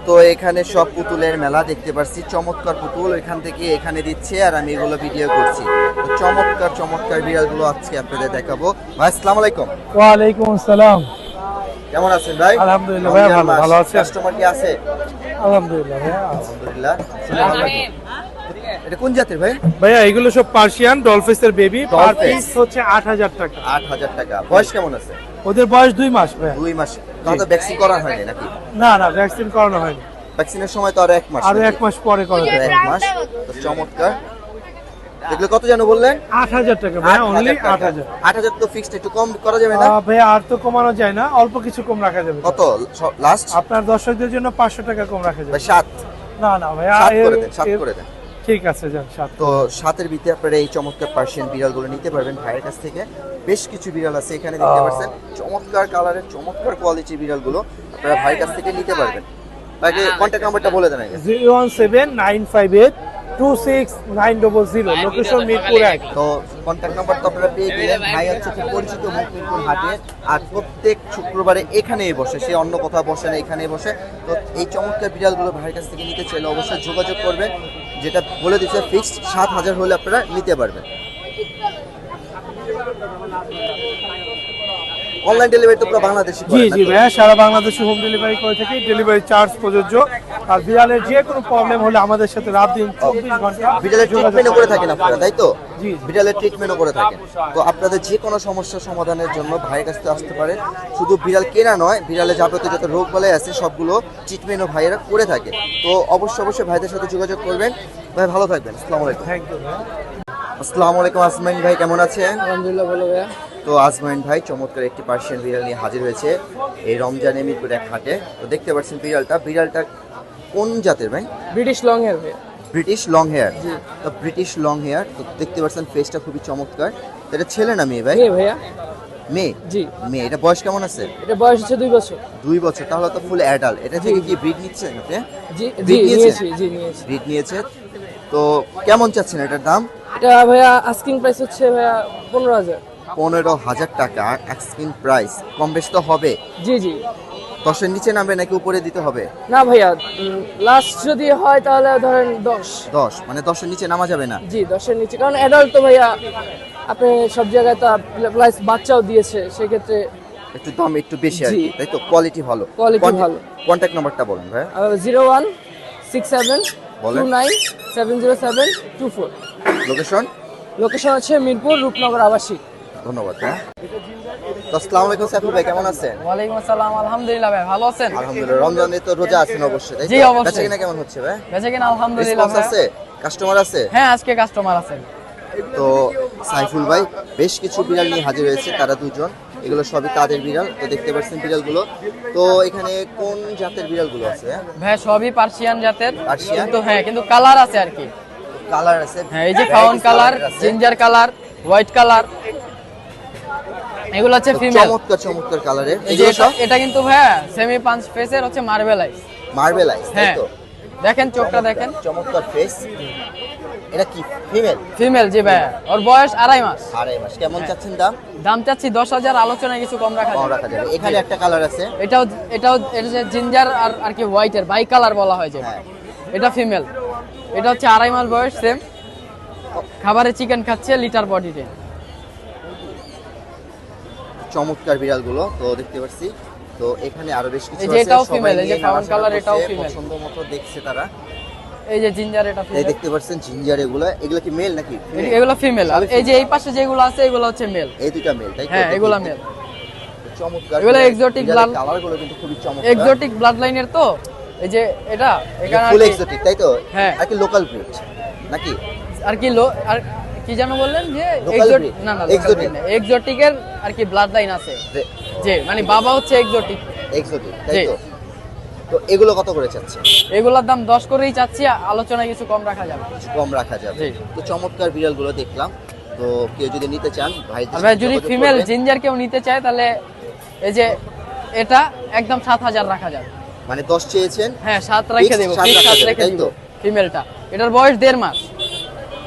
তো এখানে সব পুতুলের মেলা দেখতে পাচ্ছি, চমৎকার পুতুল এখান থেকে এখানে দিচ্ছে আর আমি এগুলো ভিডিও করছি। তো চমৎকার চমৎকার বিড়ালগুলো আজকে আপনাদের দেখাবো। ভাই আসসালামু আলাইকুম। ওয়ালাইকুম আসসালাম। কেমন আছেন ভাই? আলহামদুলিল্লাহ ভাই, ভালো আছি। কাস্টমার কি আছে? আলহামদুলিল্লাহ ভাই, আলহামদুলিল্লাহ। এটা কোন জাতের ভাই? ভাইয়া এগুলো সব পার্সিয়ান ডলফিসের বেবি, পার পিস হচ্ছে 8000 টাকা। 8000 টাকা। বয়স কেমন আছে? ওদের বয়স 2 মাস ভাইয়া। 2 মাস। তাহলে ভ্যাকসিন করা হয়নি নাকি? না না, ভ্যাকসিন করানো হয়নি। ভ্যাকসিনের সময় তো আরো 1 মাস। আরো 1 মাস পরে করাতে হবে। 1 মাস। তো চমৎকার। এগুলো কত জানো বললেন? 8000 টাকা ভাইয়া, অনলি 8000। 8000 তো ফিক্সড, একটু কম করা যাবে না? ভাইয়া আর তো কমানো যায় না, অল্প কিছু কম রাখা যাবে। কত লাস্ট? আপনার দর্শকদের জন্য 500 টাকা কম রাখা যাবে। 7। না না ভাইয়া, 7 করে দেন, 7 করে দেন। ঠিক আছে যান 7। তো 7-এর ভিতরে আপনারা এই চমৎকার পার্সিয়ান বিড়ালগুলো নিতে পারবেন ভাইয়ের কাছ থেকে। বেশ কিছু বিড়াল আছে এখানে দেখতে পাচ্ছেন, চমৎকার কালারের চমৎকার কোয়ালিটির বিড়ালগুলো আপনারা ভাইয়ের কাছ থেকে নিতে পারবেন। আগে কন্টাক্ট নাম্বারটা বলে দেন আগে। 01795826900, লোকেশন মিরপুর 1। তো কন্টাক্ট নাম্বার তো আপনারা পেয়ে গেলেন। ভাই হচ্ছে খুব পরিচিত মুখ মিরপুর হাটে, আর প্রত্যেক শুক্রবারে এখানেই বসে, সে অন্য কোথাও বসে না, এখানেই বসে। তো এই চমৎকার বিড়ালগুলো ভাইয়ের কাছ থেকে নিতে চাইলে অবশ্যই যোগাযোগ করবেন। যেটা বলে দিচ্ছে ফিক্সড 7000 হলে আপনারা নিতে পারবেন। অনলাইন ডেলিভারি তো পুরো বাংলাদেশে জি জি ভাইয়া, সারা বাংলাদেশে হোম ডেলিভারি করে থাকি, ডেলিভারি চার্জ প্রযোজ্য। আর বিড়ালের যে কোনো প্রবলেম হলে আমাদের সাথে রাত দিন 24 ঘন্টা বিড়ালের ট্রিটমেন্টও করে থাকেন আপনারা, তাই তো? জি। বিড়ালের ট্রিটমেন্টও করে থাকেন। তো আপনাদের যে কোনো সমস্যার সমাধানের জন্য ভাইয়ের কাছে আসতে পারেন। শুধু বিড়াল কেনা নয়, বিড়ালের যাবতীয় যত রোগ বালাই আছে সবগুলো ট্রিটমেন্টও ভাইয়েরা করে থাকে। তো অবশ্যই ভাইদের সাথে যোগাযোগ করবেন। ভাই ভালো থাকবেন। আসসালামু আলাইকুম। থ্যাংক ইউ ভাইয়া। আসসালামু আলাইকুম আজমাইন ভাই, কেমন আছেন? আলহামদুলিল্লাহ ভালো ভাইয়া। তো আজমাইন ভাই চমৎকার একটি পার্সিয়ান বিড়াল নিয়ে হাজির হয়েছে এই রমজানে মিরপুর 1 হাটে। তো দেখতে পাচ্ছেন বিড়ালটা কোন জাতের ভাই? ব্রিটিশ লং হেয়ার ভাইয়া। British long hair. তো ব্রিটিশ লং হেয়ার, তো দেখতে পাচ্ছেন ফেসটা খুবই চমৎকার। তো এটা ছেলে না মেয়ে ভাই? মেয়ে ভাইয়া। মেয়ে? জি। মেয়ে। এটা বয়স কেমন আছে? এটা বয়স হচ্ছে 2 বছর। 2 বছর, তাহলে তো ফুল অ্যাডাল্ট। এটা থেকে কি ব্রিড নিচ্ছেন আপনি? জি Breed নিয়েছে? নিয়েছি নিয়েছি। ব্রিড নিয়েছে। তো কেমন চাচ্ছেন এটার দাম? এটা ভাইয়া আস্কিং প্রাইস হচ্ছে ভাইয়া 15000। 15000 টাকা আস্কিং প্রাইস। কম বেশি তো হবে? জি জি। 10-এর নিচে নামবে নাকি উপরে দিতে হবে? না ভাইয়া, লাস্ট যদি হয় তাহলে ধরেন 10। 10, মানে 10-এর নিচে নামা যাবে না? জি 10-এর নিচে, কারণ অ্যাডাল্ট তো ভাইয়া আপনি সব জায়গায় তো প্লাস বাচ্চাও দিয়েছে, সেক্ষেত্রে একটু দাম একটু বেশি আর জি। কি, তাই তো? কোয়ালিটি ভালো। Quality ভালো। কন্টাক্ট নাম্বারটা বলুন ভাই। 01677207224। লোকেশন? লোকেশন হচ্ছে মিরপুর রূপনগর আবাসিক। ধন্যবাদ হ্যাঁ। তো আসসালামু আলাইকুম সাইফুল ভাই, কেমন আছেন? ওয়ালাইকুম আসসালাম, আলহামদুলিল্লাহ ভাই, ভালো আছেন? আলহামদুলিল্লাহ। রমজানে তো রোজা আছেন অবশ্যই, তাই তো? জি, অবশ্যই। বেচাকেনা কেমন হচ্ছে ভাই? বেঁচে কিনা আলহামদুলিল্লাহ রেসপন্স ভাই। আছে? কাস্টমার আছে? হ্যাঁ, আজকে কাস্টমার আছে। তো সাইফুল ভাই বেশ কিছু বিড়াল নিয়ে হাজির হয়েছে, তারা দুজন। এগুলো সবই তাদের বিড়াল। তো দেখতে পাচ্ছেন বিড়ালগুলো। তো এখানে কোন জাতের বিড়ালগুলো আছে? ভাই সবই পার্সিয়ান জাতের, পার্সিয়ান? কিন্তু কালার আছে আর কি। কালার আছে? হ্যাঁ, এই যে fawn colour, ginger colour, white colour, এগুলো হচ্ছে তো ফিমেল। চমৎকার চমৎকার কালারের। এই যে এটা কিন্তু ভাইয়া সেমি পাঁচ ফেসের হচ্ছে মার্বেলাইজ। মার্বেলাইজ, তাই হ্যাঁ, তো? দেখেন চোখটা দেখেন, চমৎকার ফেস। এটা কি ফিমেল? ফিমেল। জি ভাইয়া, ওর বয়স 2.5 মাস। 2.5 মাস। কেমন চাচ্ছেন দাম? দাম চাচ্ছি 10,000, আলোচনায় কিছু কম রাখা কম যাবে। রাখা যাবে। এখানে একটা কালার আছে। এটাও এটা যে জিঞ্জার আর কি হোয়াইটের বাই কালার বলা হয় যে, হ্যাঁ। এটা ফিমেল। এটা হচ্ছে 2.5 মাস বয়স, সেম খাবারে চিকেন খাচ্ছে, লিটার বডিতে। চমৎকার বিড়ালগুলো তো দেখতে পাচ্ছি। তো এখানে আরো বেশ কিছু এই যে আছে। এটাও সবাই female, এই যে নিয়ে fawn নাড়াচাড়া color, এটাও করছে, female। পছন্দ মতো দেখছে তারা। এই যে জিঞ্জার, এটা এই ফিমেল। দেখতে পাচ্ছেন জিঞ্জার, এগুলো কি মেল নাকি female? এগুলো ফিমেল। আর সবই এই যে এই পাশে যেগুলো আছে এগুলো হচ্ছে মেল। এই দুইটা মেল, তাই তো? হ্যাঁ, এগুলো মেল। চমৎকার। এগুলো exotic blood- কালারগুলো কিন্তু খুবই চমৎকার। এক্সোটিক ব্লাড লাইনের তো, এই যে এটা এখানে ফুল আর কি- এক্সোটিক, তাই তো? হ্যাঁ। আর কি লোকাল ব্রিড নাকি? আর কি আর কি যেন বললেন যে Local breed? না না, Exotic? এক্সোটিকের আর কি ব্লাড লাইন আছে, যে মানে বাবা হচ্ছে এক্সোটিক। এক্সোটিক, তাই জি। তো? তো এগুলো কত করে চাচ্ছে? এগুলোর দাম 10 করেই চাচ্ছি, আলোচনায় কিছু কম রাখা যাবে। কিছু কম রাখা যাবে। জি। তো চমৎকার বিড়ালগুলো দেখলাম। তো কেউ যদি নিতে চান ভাই, আর ভাই যদি ফিমেল জিঞ্জার কেউ নিতে চায় তাহলে এই যে এটা একদম 7000 রাখা যাবে। মানে 10 চেয়েছেন? হ্যাঁ, 7 রেখে দেব, সাত ঠিক রাখা 7 যাবে, রেখে তাই দেব তো? ফিমেলটা। এটার বয়স 1.5 মাস।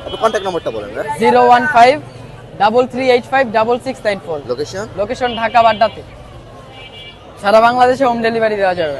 আপনি কন্টাক্ট নাম্বারটা বলেন না? 01533866694। লোকেশন? লোকেশন ঢাকা বাড্ডাতে। সারা বাংলাদেশে হোম ডেলিভারি দেওয়া যাবে।